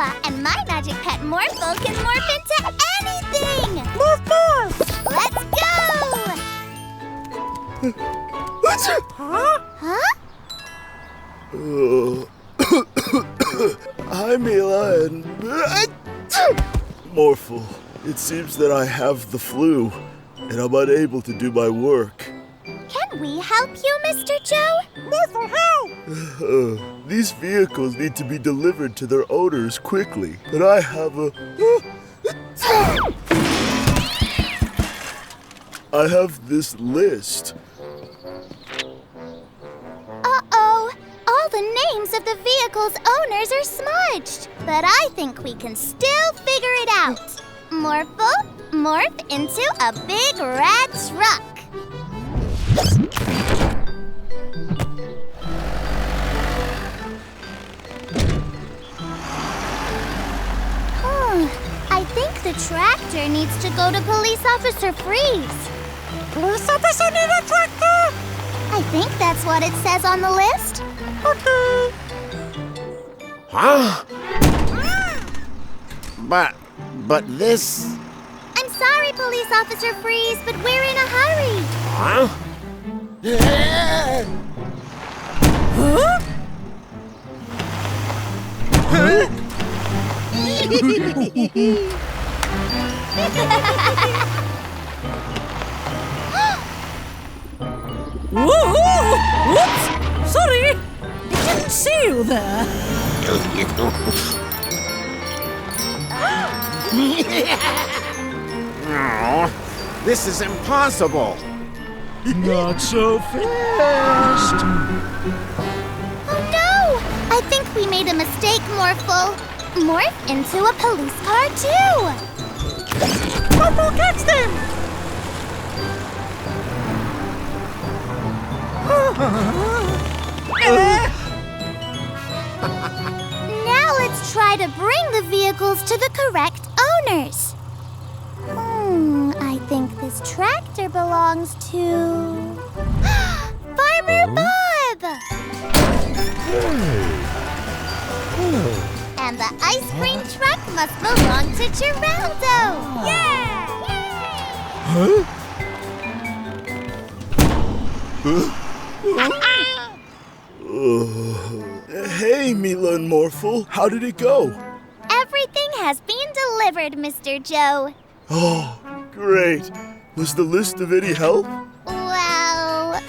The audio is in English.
Mila, and My Magic Pet Morphle can morph into anything! Morph, morph! Let's go! Huh? Hi, Mila and Morphle. It seems that I have the flu, and I'm unable to do my work. Can we help you, Mr. Joe? Morphle, help! These vehicles need to be delivered to their owners quickly, but I have I have this list. Uh-oh! All the names of the vehicle's owners are smudged. But I think we can still figure it out. Morphle, morph into a big red truck. I think the tractor needs to go to Police Officer Freeze. Police officer need a tractor? I think that's what it says on the list. Okay. Huh? But this... I'm sorry, Police Officer Freeze, but we're in a hurry. Huh? Huh? Whoa! Whoops! Sorry! I didn't see you there. Oh, this is impossible. Not so fast. Oh no! I think we made a mistake, Morphle. Morph into a police car too. Morphle, catch them! Now let's try to bring the vehicles to the correct owners. I think this tractor belongs to... Farmer Bob! And the ice cream truck must belong to Geraldo! Yeah! Huh? Hey, Mila and Morphle. How did it go? Everything has been delivered, Mr. Joe. Oh, great. Was the list of any help? Well...